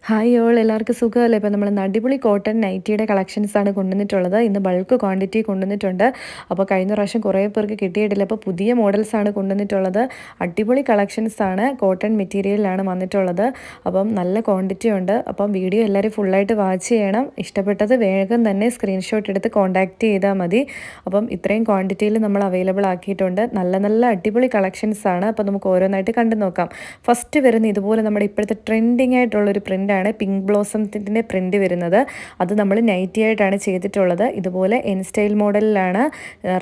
Hi all എല്ലാവർക്കും സുഖമല്ലേ? ഇപ്പോൾ നമ്മൾ അടിപൊളി കോട്ടൺ നൈറ്റിയുടെ കളക്ഷൻസാണ് കൊണ്ടുവന്നിട്ടുള്ളത്. ഇന്ന് ബൾക്ക് ക്വാണ്ടിറ്റി കൊണ്ടുവന്നിട്ടുണ്ട്. അപ്പോൾ കഴിഞ്ഞ പ്രാവശ്യം കുറേ പേർക്ക് കിട്ടിയിട്ടില്ല. അപ്പോൾ പുതിയ മോഡൽസാണ് കൊണ്ടുവന്നിട്ടുള്ളത്. അടിപൊളി കളക്ഷൻസാണ്, കോട്ടൺ മെറ്റീരിയലിലാണ് വന്നിട്ടുള്ളത്. അപ്പം നല്ല ക്വാണ്ടിറ്റി ഉണ്ട്. അപ്പം വീഡിയോ എല്ലാവരും ഫുള്ളായിട്ട് വാച്ച് ചെയ്യണം. ഇഷ്ടപ്പെട്ടത് വേഗം തന്നെ സ്ക്രീൻഷോട്ട് എടുത്ത് കോൺടാക്റ്റ് ചെയ്താൽ മതി. അപ്പം ഇത്രയും ക്വാണ്ടിറ്റിയിൽ നമ്മൾ അവൈലബിൾ ആക്കിയിട്ടുണ്ട്. നല്ല നല്ല അടിപൊളി കളക്ഷൻസാണ്. അപ്പോൾ നമുക്ക് ഓരോന്നായിട്ട് കണ്ടു നോക്കാം. ഫസ്റ്റ് വരുന്ന ഇതുപോലെ നമ്മുടെ ഇപ്പോഴത്തെ ട്രെൻഡിങ് ആയിട്ടുള്ളൊരു പ്രിൻ്റാണ് പിങ്ക് ബ്ലോസത്തിൻ്റെ പ്രിൻ്റ് വരുന്നത്. അത് നമ്മൾ നൈറ്റി ആയിട്ടാണ് ചെയ്തിട്ടുള്ളത്. ഇതുപോലെ എൻ സ്റ്റൈൽ മോഡലിലാണ്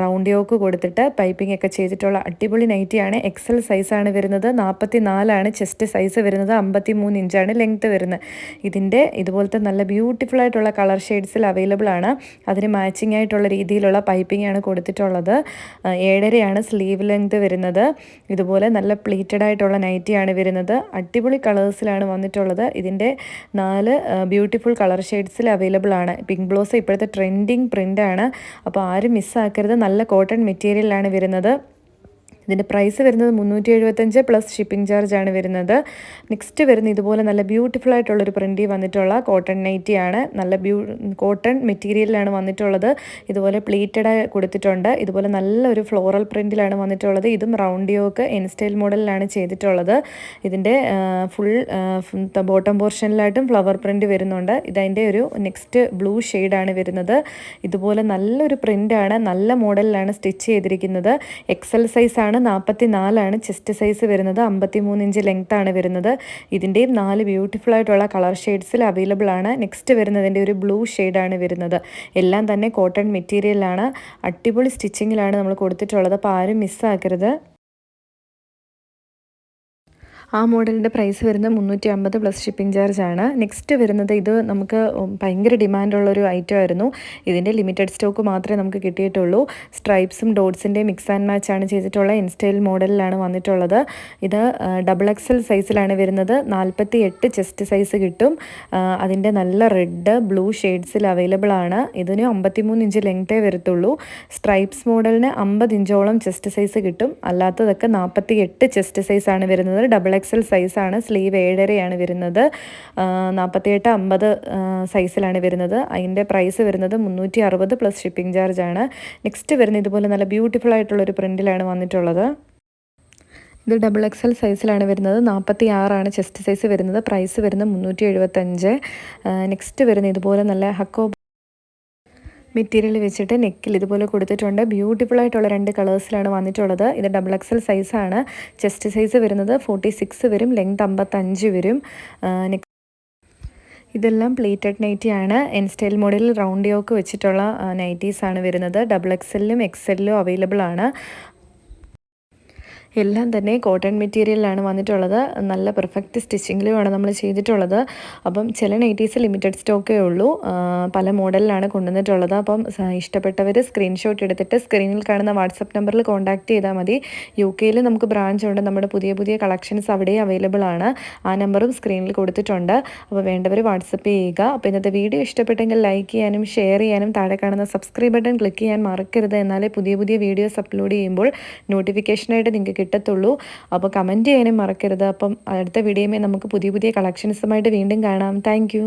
റൗണ്ട് യോക്ക് കൊടുത്തിട്ട് പൈപ്പിംഗ് ഒക്കെ ചെയ്തിട്ടുള്ള അടിപൊളി നൈറ്റിയാണ്. എക്സൽ സൈസാണ് വരുന്നത്. 44 ചെസ്റ്റ് സൈസ് വരുന്നത്. 53 ഇഞ്ചാണ് ലെങ്ത്ത് വരുന്നത്. ഇതിൻ്റെ ഇതുപോലത്തെ നല്ല ബ്യൂട്ടിഫുൾ ആയിട്ടുള്ള കളർ ഷെയ്ഡ്സിൽ അവൈലബിൾ ആണ്. അതിന് മാച്ചിങ് ആയിട്ടുള്ള രീതിയിലുള്ള പൈപ്പിംഗ് ആണ് കൊടുത്തിട്ടുള്ളത്. 7.5 സ്ലീവ് ലെങ്ത്ത് വരുന്നത്. ഇതുപോലെ നല്ല പ്ലീറ്റഡ് ആയിട്ടുള്ള നൈറ്റിയാണ് വരുന്നത്. അടിപൊളി കളേഴ്സിലാണ് വന്നിട്ടുള്ളത്. ഇതിൻ്റെ 4 ബ്യൂട്ടിഫുൾ കളർ ഷെയ്ഡ്സിൽ അവൈലബിൾ ആണ്. പിങ്ക് ബ്ലൗസ് ഇപ്പോഴത്തെ ട്രെൻഡിങ് പ്രിൻ്റാണ്. അപ്പോൾ ആരും മിസ്സാക്കരുത്. നല്ല കോട്ടൺ മെറ്റീരിയലാണ് വരുന്നത്. ഇതിൻ്റെ പ്രൈസ് വരുന്നത് 375 പ്ലസ് ഷിപ്പിംഗ് ചാർജാണ് വരുന്നത്. നെക്സ്റ്റ് വരുന്ന ഇതുപോലെ നല്ല ബ്യൂട്ടിഫുൾ ആയിട്ടുള്ളൊരു പ്രിൻ്റിൽ വന്നിട്ടുള്ള കോട്ടൺ നൈറ്റിയാണ്. നല്ല കോട്ടൺ മെറ്റീരിയലിലാണ് വന്നിട്ടുള്ളത്. ഇതുപോലെ പ്ലീറ്റഡ് കൊടുത്തിട്ടുണ്ട്. ഇതുപോലെ നല്ലൊരു ഫ്ലോറൽ പ്രിൻറ്റിലാണ് വന്നിട്ടുള്ളത്. ഇതും റൗണ്ട് യോക്ക് എൻ സ്റ്റൈൽ മോഡലിലാണ് ചെയ്തിട്ടുള്ളത്. ഇതിൻ്റെ ഫുൾ ബോട്ടം പോർഷനിലായിട്ടും ഫ്ലവർ പ്രിൻ്റ് വരുന്നുണ്ട്. ഇതതിൻ്റെ ഒരു നെക്സ്റ്റ് ബ്ലൂ ഷെയ്ഡാണ് വരുന്നത്. ഇതുപോലെ നല്ലൊരു പ്രിൻ്റാണ്. നല്ല മോഡലിലാണ് സ്റ്റിച്ച് ചെയ്തിരിക്കുന്നത്. എക്സൽ സൈസാണ്. 44 ചെസ്റ്റ് സൈസ് വരുന്നത്. 53 ഇഞ്ച് ലെങ്ത് ആണ് വരുന്നത്. ഇതിൻ്റെയും 4 ബ്യൂട്ടിഫുൾ ആയിട്ടുള്ള കളർ ഷെയ്ഡ്സിൽ അവൈലബിൾ ആണ്. നെക്സ്റ്റ് വരുന്നതിൻ്റെ ഒരു ബ്ലൂ ഷെയ്ഡാണ് വരുന്നത്. എല്ലാം തന്നെ കോട്ടൺ മെറ്റീരിയലാണ്. അടിപൊളി സ്റ്റിച്ചിങ്ങിലാണ് നമ്മൾ കൊടുത്തിട്ടുള്ളത്. അപ്പോൾ ആരും മിസ്സാക്കരുത്. ആ മോഡലിൻ്റെ പ്രൈസ് വരുന്നത് 350 പ്ലസ് ഷിപ്പിംഗ് ചാർജാണ്. നെക്സ്റ്റ് വരുന്നത് ഇത് നമുക്ക് ഭയങ്കര ഡിമാൻഡുള്ളൊരു ഐറ്റം ആയിരുന്നു. ഇതിൻ്റെ ലിമിറ്റഡ് സ്റ്റോക്ക് മാത്രമേ നമുക്ക് കിട്ടിയിട്ടുള്ളൂ. സ്ട്രൈപ്സും ഡോട്ട്സിൻ്റെ മിക്സ് ആൻഡ് മാച്ച് ആണ് ചെയ്തിട്ടുള്ള ഇൻ സ്റ്റൈൽ മോഡലിലാണ് വന്നിട്ടുള്ളത്. ഇത് XXL സൈസിലാണ് വരുന്നത്. 48 ചെസ്റ്റ് സൈസ് കിട്ടും. അതിൻ്റെ നല്ല റെഡ് ബ്ലൂ ഷെയ്ഡ്സിൽ അവൈലബിൾ ആണ്. ഇതിന് 53 ഇഞ്ച് ലെങ്തേ വരത്തുള്ളൂ. സ്ട്രൈപ്സ് മോഡലിന് 50 ഇഞ്ചോളം ചെസ്റ്റ് സൈസ് കിട്ടും. അല്ലാത്തതൊക്കെ 48 ചെസ്റ്റ് സൈസാണ് വരുന്നത്. XXL സൈസാണ്. സ്ലീവ് 7.5 വരുന്നത്. 48-50 സൈസിലാണ് വരുന്നത്. അതിൻ്റെ പ്രൈസ് വരുന്നത് 360 പ്ലസ് ഷിപ്പിംഗ് ചാർജാണ്. നെക്സ്റ്റ് വരുന്നത് ഇതുപോലെ നല്ല ബ്യൂട്ടിഫുൾ ആയിട്ടുള്ളൊരു പ്രിൻറ്റിലാണ് വന്നിട്ടുള്ളത്. ഇത് XXL സൈസിലാണ് വരുന്നത്. 46 ചെസ്റ്റ് സൈസ് വരുന്നത്. പ്രൈസ് വരുന്നത് 375. നെക്സ്റ്റ് വരുന്നത് ഇതുപോലെ നല്ല ഹക്കോ മെറ്റീരിയൽ വെച്ചിട്ട് നെക്കിൽ ഇതുപോലെ കൊടുത്തിട്ടുണ്ട്. ബ്യൂട്ടിഫുൾ ആയിട്ടുള്ള 2 കളേഴ്സിലാണ് വന്നിട്ടുള്ളത്. ഇത് XXL സൈസാണ്. ചെസ്റ്റ് സൈസ് വരുന്നത് 46 വരും. ലെങ്ത് 55 വരും. ഇതെല്ലാം പ്ലേറ്റഡ് നൈറ്റിയാണ്. എൻ സ്റ്റൈൽ മോഡലിൽ റൗണ്ട് യോക്ക് വെച്ചിട്ടുള്ള നൈറ്റീസാണ് വരുന്നത്. XXLലും XLലും അവൈലബിൾ ആണ്. എല്ലാം തന്നെ കോട്ടൺ മെറ്റീരിയലിലാണ് വന്നിട്ടുള്ളത്. നല്ല പെർഫെക്റ്റ് സ്റ്റിച്ചിങ്ങിലുമാണ് നമ്മൾ ചെയ്തിട്ടുള്ളത്. അപ്പം ചില നൈറ്റീസ് ലിമിറ്റഡ് സ്റ്റോക്കേ ഉള്ളൂ. പല മോഡലിലാണ് കൊണ്ടുവന്നിട്ടുള്ളത്. അപ്പം ഇഷ്ടപ്പെട്ടവർ സ്ക്രീൻഷോട്ട് എടുത്തിട്ട് സ്ക്രീനിൽ കാണുന്ന വാട്സപ്പ് നമ്പറിൽ കോൺടാക്റ്റ് ചെയ്താൽ മതി. UK നമുക്ക് ബ്രാഞ്ച് ഉണ്ട്. നമ്മുടെ പുതിയ പുതിയ കളക്ഷൻസ് അവിടെ അവൈലബിൾ ആണ്. ആ നമ്പറും സ്ക്രീനിൽ കൊടുത്തിട്ടുണ്ട്. അപ്പോൾ വേണ്ടവർ വാട്സപ്പ് ചെയ്യുക. അപ്പോൾ ഇന്നത്തെ വീഡിയോ ഇഷ്ടപ്പെട്ടെങ്കിൽ ലൈക്ക് ചെയ്യാനും ഷെയർ ചെയ്യാനും താഴെ കാണുന്ന സബ്സ്ക്രൈബ് ബട്ടൺ ക്ലിക്ക് ചെയ്യാൻ മറക്കരുത്. എന്നാലേ പുതിയ പുതിയ വീഡിയോസ് അപ്ലോഡ് ചെയ്യുമ്പോൾ നോട്ടിഫിക്കേഷനായിട്ട് നിങ്ങൾക്ക് കിട്ടത്തുള്ളൂ. അപ്പോൾ കമൻറ്റ് ചെയ്യാനും മറക്കരുത്. അപ്പം അടുത്ത വീഡിയോയിൽ നമുക്ക് പുതിയ പുതിയ കളക്ഷൻസുമായിട്ട് വീണ്ടും കാണാം. താങ്ക്